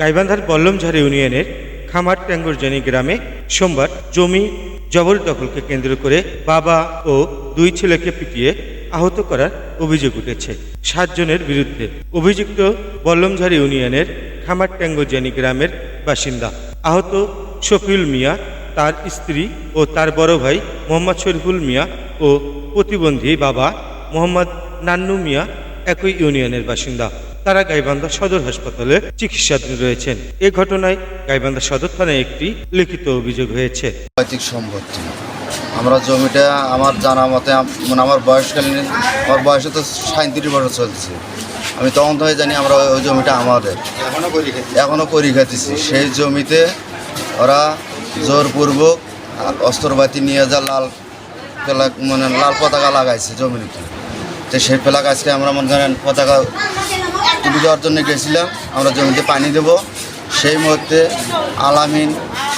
গাইবান্ধার বল্লমঝাড় ইউনিয়নের খামার ট্যাঙ্গরজানি গ্রামে সোমবার জমি জবরদখলকে কেন্দ্র করে বাবা ও দুই ছেলেকে পিটিয়ে আহত করার অভিযোগ উঠেছে 7 জনের বিরুদ্ধে। অভিযুক্ত বল্লমঝাড় ইউনিয়নের খামার ট্যাঙ্গরজানি গ্রামের বাসিন্দা। আহত শফিউল মিয়া, তার স্ত্রী ও তার বড় ভাই মোহাম্মদ শরীফুল মিয়া ও প্রতিবন্ধী বাবা মোহাম্মদ নান্নু মিয়া একই ইউনিয়নের বাসিন্দা। তারা গাইবান্ধা সদর হাসপাতালে চিকিৎসাধীন রয়েছেন। এ ঘটনায় গাইবান্ধা সদর থানায় একটি লিখিত অভিযোগ হয়েছে। পৈতৃক সম্পত্তি আমরা জমিটা আমার জানা মতে মানে আমার বয়সকালীন আমার বয়সে তো 37 বছর চলছে। আমি তখন থেকে জানি আমরা ওই জমিটা আমাদের এখনও করি খাইতেছি। সেই জমিতে ওরা জোরপূর্বক অস্ত্রপাতি নিয়ে যা লাল পতাকা লাগাইছে জমিতে। তো সেই ফেলাক আজকে আমরা মনে করেন পতাকা তুলে দেওয়ার জন্য গেছিলাম, আমরা জমিতে পানি দেব। সেই মুহূর্তে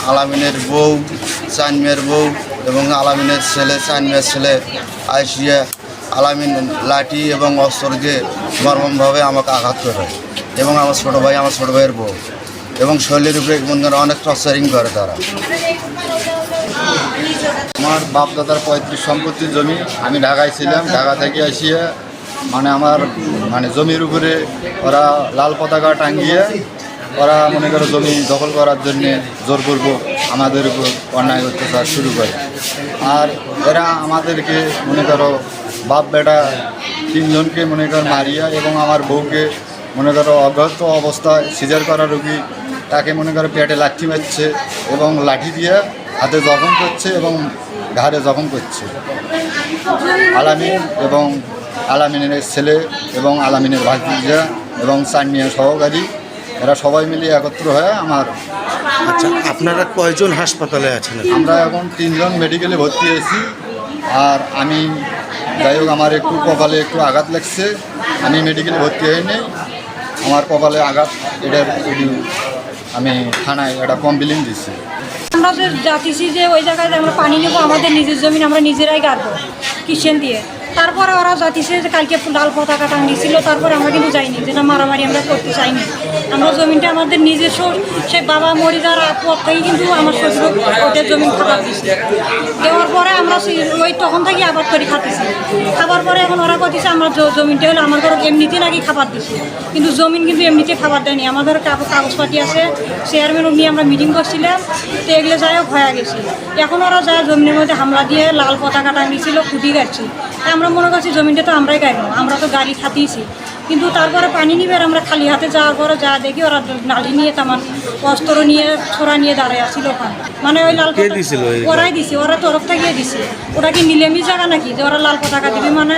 আলামিনের বউ, চানমিয়ার বউ এবং আলামিনের ছেলে, চানমিয়ার ছেলে আইসিয়া আলামিন লাঠি এবং অস্ত্র দিয়ে মর্মমভাবে আমাকে আঘাত করে এবং আমার ছোটো ভাইয়ের বউ এবং শরীরের উপরে অনেক টর্চারিং করে তারা। আমার বাপ দাদার পৈতৃক সম্পত্তির জমি, আমি ঢাকায় ছিলাম। ঢাকা থেকে আসিয়া আমার জমির উপরে ওরা লাল পতাকা টাঙ্গিয়ে ওরা মনে করো জমি দখল করার জন্যে জোরপূর্বক আমাদের উপর অন্যায় অত্যাচার শুরু করে। আর এরা আমাদেরকে মনে করো বাপ বেটা 3 জনকে মনে করো মারিয়া এবং আমার বউকে মনে করো অজ্ঞাত অবস্থায় সিজার করা রোগী তাকে মনে করো পেটে লাঠি মারছে এবং লাঠি দিয়ে হাতে জখম করছে এবং ঘাড়ে জখম করছে। আলামিন এবং আলামিনের ছেলে এবং আলামিনের ভাতিজা এবং চানমিয়া সহকারী এরা সবাই মিলে একত্র হয়ে আচ্ছা, আপনারা কয়জন হাসপাতালে আছেন? আমরা এখন 3 জন মেডিকেলে ভর্তি হয়েছি। আর আমি যাই হোক আমার একটু কপালে একটু আঘাত লাগছে, আমি মেডিকেলে ভর্তি হইনি। আমার কপালে আঘাত এটার আমি থানায় একটা কমপ্লেইন দিচ্ছি। আমরা যে যাচ্ছি যে ওই জায়গায় আমরা পানি নেব, আমাদের নিজের জমিন আমরা নিজেরাই গাড়বো কিচেন দিয়ে। তারপরে ওরা যাচ্ছি যে কালকে লাল পতাকা টাঙিয়েছিল, তারপরে আমরা কিন্তু যাইনি, যেটা মারামারি আমরা করতে চাইনি। আমরা জমিনটা আমাদের নিজস্ব, সে বাবা মরি যাওয়ার পর থেকে কিন্তু আমার শ্বশুর ওদের জমিন খাবার দিচ্ছে। দেওয়ার পরে আমরা ওই তখন থেকে আবাদ করে খাতেছি। খাবার পরে এখন ওরা করতেছে আমরা জমিনটা হলে আমার ঘরে এমনিতে নাকি খাবার দিচ্ছে, কিন্তু জমিন কিন্তু এমনিতে খাবার দেয়নি। আমাদের কাগজপাতি আছে, চেয়ারম্যান নিয়ে আমরা মিটিং করছিলাম, তো এগুলো যাই হোক হয়ে গেছি। এখন ওরা যায় জমিনের মধ্যে হামলা দিয়ে লাল পতাকা টাঙিয়েছিল, খুঁটি গাড়ছি। আমরা মনে করছি জমিনটা তো আমরাই গাড়বো, আমরা তো গাড়ি খাতিয়েছি। কিন্তু তারপরে পানি নিবে, আমরা খালি হাতে যাওয়ার পরে যা দেখি ওরা নালি নিয়ে তেমন অস্ত্র নিয়ে ছোড়া নিয়ে দাঁড়ায় আসছিল ওখানে। মানে ওই লাল ওরাই দিছে, ওরা তরফ থেকে দিছে। ওটা কি নিলামি জায়গা নাকি যে ওরা লাল পতাকা দিবে? মানে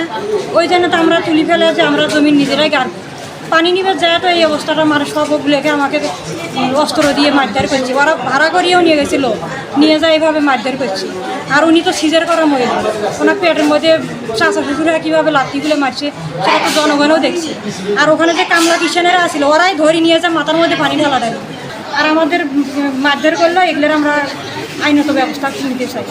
ওই জন্য তো আমরা তুলি ফেলে যে আমরা জমিন নিজেরাই গাড়বো। পানি নিবে যায় তো এই অবস্থাটা মানে সবগুলোকে আমাকে অস্ত্র দিয়ে মারধর করছে। ওরা ভাড়া করিয়েও নিয়ে গেছিল, নিয়ে যায় এইভাবে মারধর করছে। আর উনি তো সিজার করা মহিলা, ওনার পেটের মধ্যে চাচা শ্বশুরা কীভাবে লাঠিগুলো মারছে সেটা তো জনগণও দেখছে। আর ওখানে যে কামলা কিষানেরা আসছিল ওরাই ধরে নিয়ে যায়, মাথার মধ্যে পানি ঢালা দেয়। আর আমাদের মারধর করলো, এগুলোর আমরা আইনত ব্যবস্থা নিতে চাই।